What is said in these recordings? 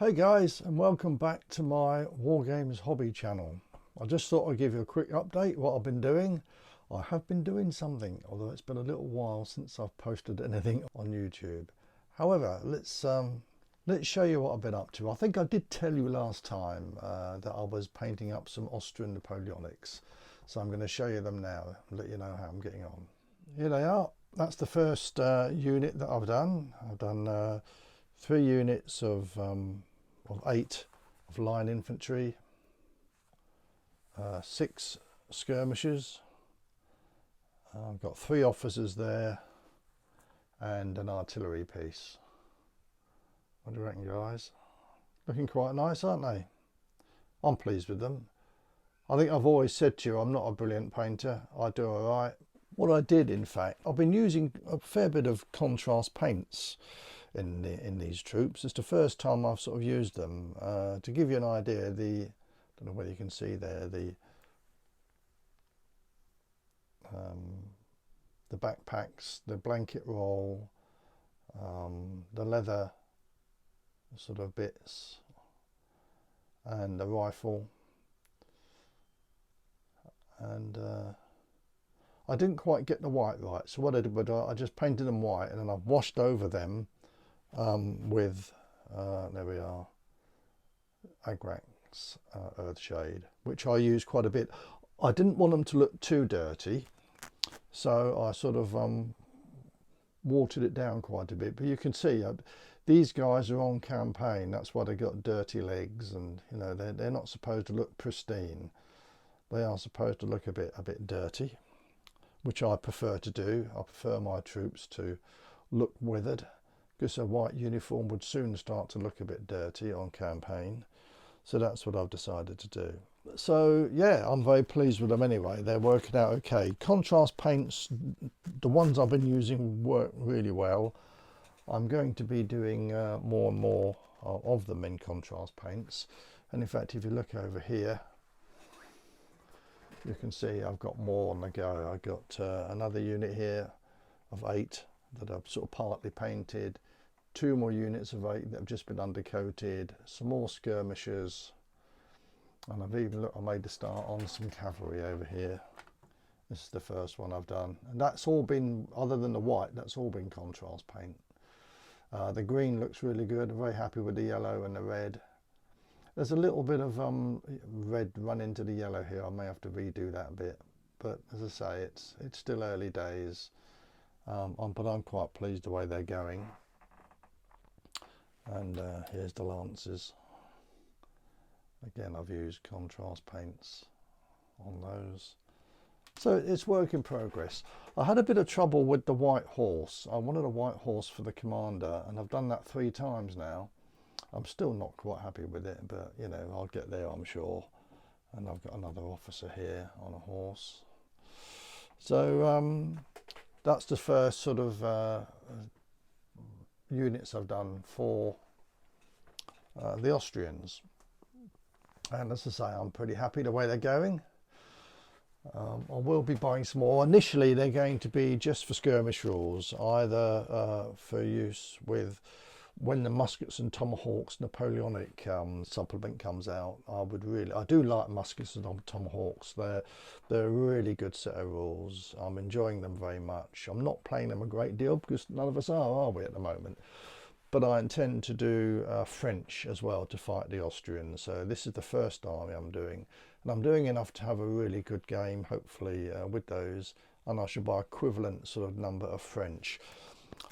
Hey guys, and welcome back to my Wargames hobby channel. I just thought I'd give you a quick update what I've been doing. I have been doing something, although it's been a little while since I've posted anything on YouTube. However, let's show you what I've been up to. I think I did tell you last time that I was painting up some Austrian Napoleonics, so I'm going to show you them now and let you know how I'm getting on. Here they are. That's the first unit that I've done. I've done 3 units of 8 of line infantry, 6 skirmishers. I've got 3 officers there and an artillery piece. What do you reckon, guys? Looking quite nice, aren't they? I'm pleased with them. I think I've always said to you I'm not a brilliant painter. I do alright. What I did, in fact, I've been using a fair bit of contrast paints in these troops. It's the first time I've sort of used them. To give you an idea, I don't know whether you can see there, the backpacks, the blanket roll, the leather sort of bits, and the rifle, and I didn't quite get the white right, so what I did was I just painted them white, and then I've washed over them with there we are, Agrax Earthshade, which I use quite a bit. I didn't want them to look too dirty, so I sort of watered it down quite a bit. But you can see these guys are on campaign. That's why they got dirty legs, and you know they're not supposed to look pristine. They are supposed to look a bit dirty, which I prefer to do. I prefer my troops to look withered, because a white uniform would soon start to look a bit dirty on campaign. So that's what I've decided to do. So yeah, I'm very pleased with them anyway. They're working out okay. Contrast paints, the ones I've been using, work really well. I'm going to be doing more and more of them in contrast paints. And in fact, if you look over here, you can see I've got more on the go. I've got another unit here of 8 that I've sort of partly painted, 2 more units of 8 that have just been undercoated, some more skirmishers, and I've even I made a start on some cavalry over here. This is the first one I've done, and that's all been, other than the white, that's all been contrast paint. The green looks really good. I'm very happy with the yellow and the red. There's a little bit of red run into the yellow here. I may have to redo that bit, but as I say, it's still early days, but I'm quite pleased the way they're going. And here's the lances. Again, I've used contrast paints on those. So it's work in progress. I had a bit of trouble with the white horse. I wanted a white horse for the commander, and I've done that 3 times now. I'm still not quite happy with it, but you know, I'll get there, I'm sure. And I've got another officer here on a horse. So that's the first sort of units I've done for the Austrians. And as I say, I'm pretty happy the way they're going. I will be buying some more. Initially, they're going to be just for skirmish rules, either for use with when the muskets and tomahawks Napoleonic supplement comes out. I do like muskets and tomahawks. They're a really good set of rules. I'm enjoying them very much. I'm not playing them a great deal because none of us are we, at the moment? But I intend to do French as well to fight the Austrians. So this is the first army I'm doing, and I'm doing enough to have a really good game, hopefully, with those, and I should buy equivalent sort of number of French.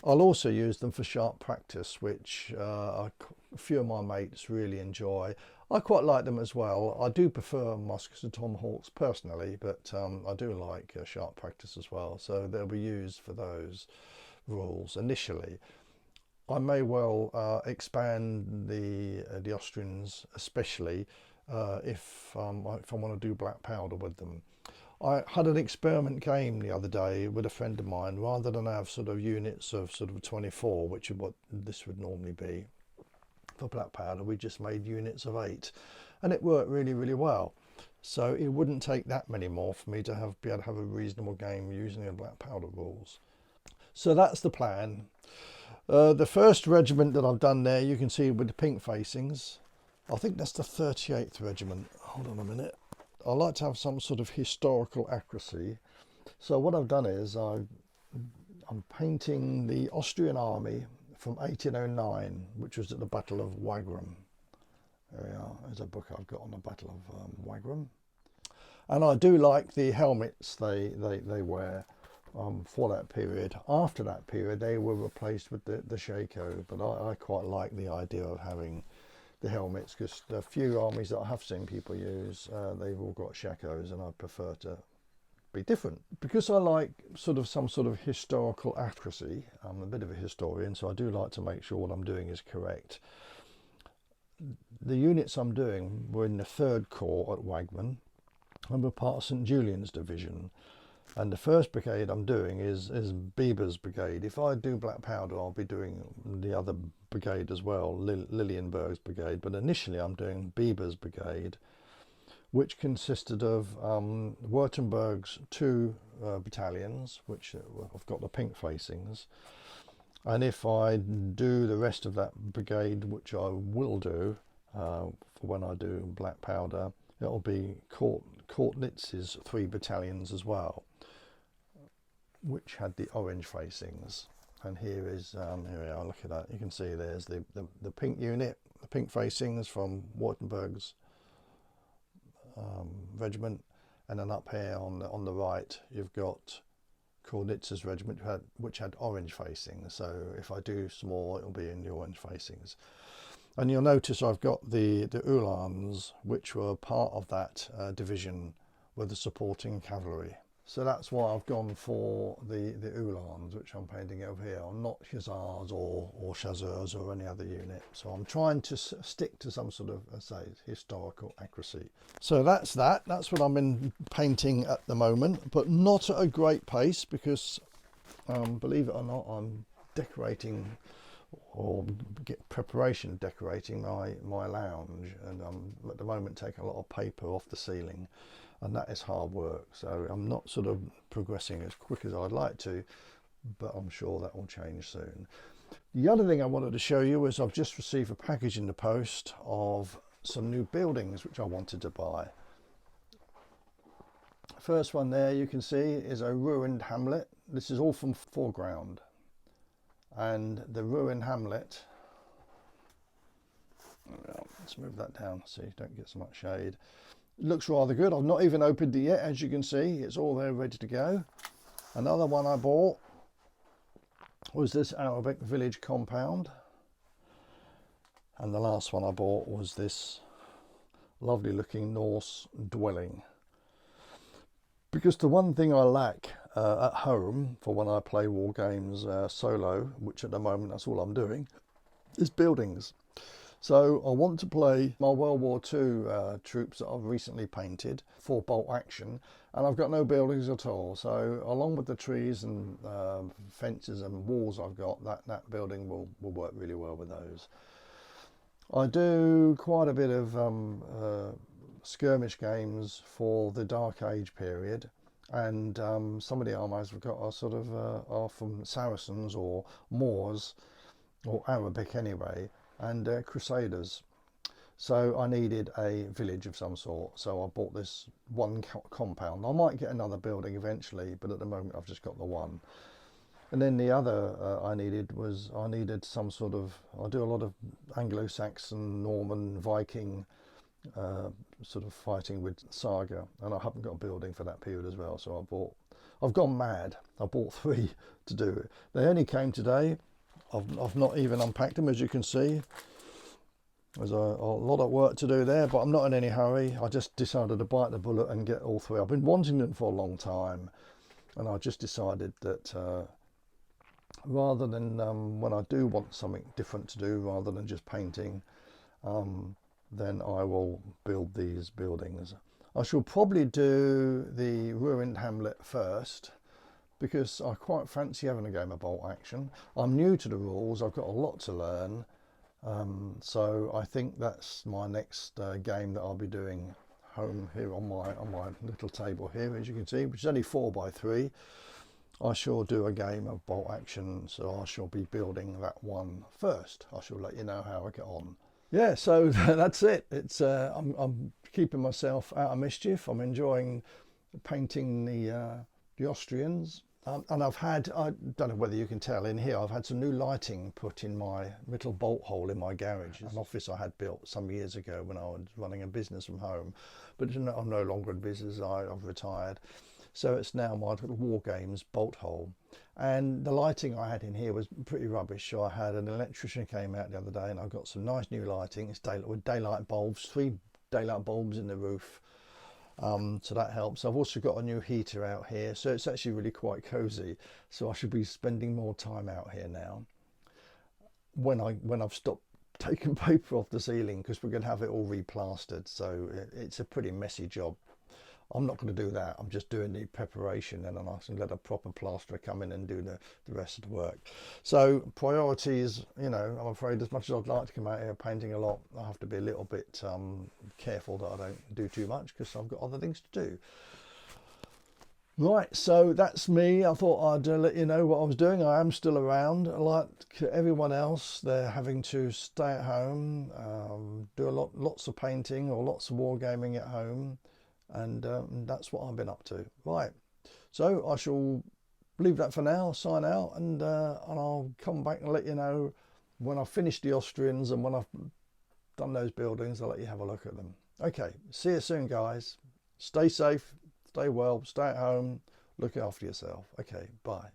I'll also use them for sharp practice, which a few of my mates really enjoy. I quite like them as well. I do prefer muskets and tomahawks personally, but I do like sharp practice as well. So they'll be used for those rules initially. I may well expand the Austrians, especially if I want to do black powder with them. I had an experiment game the other day with a friend of mine. Rather than have sort of units of sort of 24, which is what this would normally be for black powder, we just made units of 8, and it worked really, really well. So it wouldn't take that many more for me to be able to have a reasonable game using the black powder rules. So that's the plan. The first regiment that I've done there, you can see with the pink facings. I think that's the 38th Regiment. Hold on a minute. I like to have some sort of historical accuracy. So what I've done is I'm painting the Austrian army from 1809, which was at the Battle of Wagram. There we are. There's a book I've got on the Battle of Wagram. And I do like the helmets they wear for that period. After that period, they were replaced with the shako, but I quite like the idea of having the helmets, because the few armies that I have seen people use, they've all got shakos, and I prefer to be different because I like some sort of historical accuracy. I'm a bit of a historian, so I do like to make sure what I'm doing is correct. The units I'm doing were in the 3rd Corps at Wagman, and were part of St Julian's Division. And the first brigade I'm doing is Bieber's brigade. If I do Black Powder, I'll be doing the other brigade as well, Lilienberg's brigade. But initially I'm doing Bieber's brigade, which consisted of Württemberg's 2 battalions, which have got the pink facings. And if I do the rest of that brigade, which I will do for when I do Black Powder, it'll be Kortnitz's 3 battalions as well, which had the orange facings. And here we are, look at that. You can see there's the pink unit, the pink facings from Württemberg's regiment, and then up here on the right you've got Kornitz's regiment, which had orange facings. So if I do some more, it'll be in the orange facings. And you'll notice I've got the Uhlans, which were part of that division with the supporting cavalry. So that's why I've gone for the Uhlans, which I'm painting over here. I'm not Hussars or Chasseurs or any other unit. So I'm trying to stick to some sort of, historical accuracy. So that's that. That's what I'm in painting at the moment, but not at a great pace because, believe it or not, I'm decorating or get preparation decorating my lounge, and I'm at the moment taking a lot of paper off the ceiling, and that is hard work. So I'm not sort of progressing as quick as I'd like to, but I'm sure that will change soon. The other thing I wanted to show you is I've just received a package in the post of some new buildings which I wanted to buy. First one there you can see is a ruined hamlet. This is all from Foreground. And the ruined hamlet, let's move that down so you don't get so much shade. It looks rather good. I've not even opened it yet, as you can see. It's all there ready to go. Another one I bought was this Arabic village compound. And the last one I bought was this lovely looking Norse dwelling. Because the one thing I lack at home for when I play war games solo, which at the moment that's all I'm doing, is buildings. So I want to play my World War II troops that I've recently painted for bolt action, and I've got no buildings at all. So along with the trees and fences and walls I've got, that building will work really well with those. I do quite a bit of skirmish games for the Dark Age period, and some of the armies we've got are from Saracens or Moors, or Arabic anyway, and Crusaders. So I needed a village of some sort, so I bought this one compound. I might get another building eventually, but at the moment I've just got the one. And then the other I needed some sort of, I do a lot of Anglo-Saxon, Norman, Viking sort of fighting with saga, and I haven't got a building for that period as well, so I've gone mad. I bought 3 to do it. They only came today. I've not even unpacked them, as you can see. There's a lot of work to do there, but I'm not in any hurry. I just decided to bite the bullet and get all 3. I've been wanting them for a long time, and I just decided that rather than when I do want something different to do rather than just painting, then I will build these buildings. I shall probably do the ruined hamlet first, because I quite fancy having a game of bolt action. I'm new to the rules, I've got a lot to learn, so I think that's my next game that I'll be doing home here on my little table here, as you can see, which is only 4 by 3. I shall do a game of bolt action, so I shall be building that one first. I shall let you know how I get on. Yeah, so that's it. It's I'm keeping myself out of mischief. I'm enjoying painting the Austrians. And I don't know whether you can tell in here, I've had some new lighting put in my little bolt hole in my garage. An office I had built some years ago when I was running a business from home. But I'm no longer in business, I've retired. So it's now my little Wargames bolt hole. And the lighting I had in here was pretty rubbish. So I had an electrician came out the other day and I got some nice new lighting. It's with daylight bulbs, 3 daylight bulbs in the roof. So that helps. I've also got a new heater out here, so it's actually really quite cozy. So I should be spending more time out here now when I've stopped taking paper off the ceiling, because we're going to have it all replastered. So it's a pretty messy job. I'm not going to do that. I'm just doing the preparation, and then I can let a proper plasterer come in and do the rest of the work. So priorities, you know, I'm afraid as much as I'd like to come out here painting a lot, I have to be a little bit careful that I don't do too much, because I've got other things to do. Right, so that's me. I thought I'd let you know what I was doing. I am still around. Like everyone else, they're having to stay at home, do lots of painting or lots of wargaming at home. And that's what I've been up to. Right, so I shall leave that for now, sign out, and I'll come back and let you know when I've finished the Austrians, and when I've done those buildings, I'll let you have a look at them. Okay, see you soon, guys. Stay safe, stay well, stay at home, look after yourself. Okay, bye.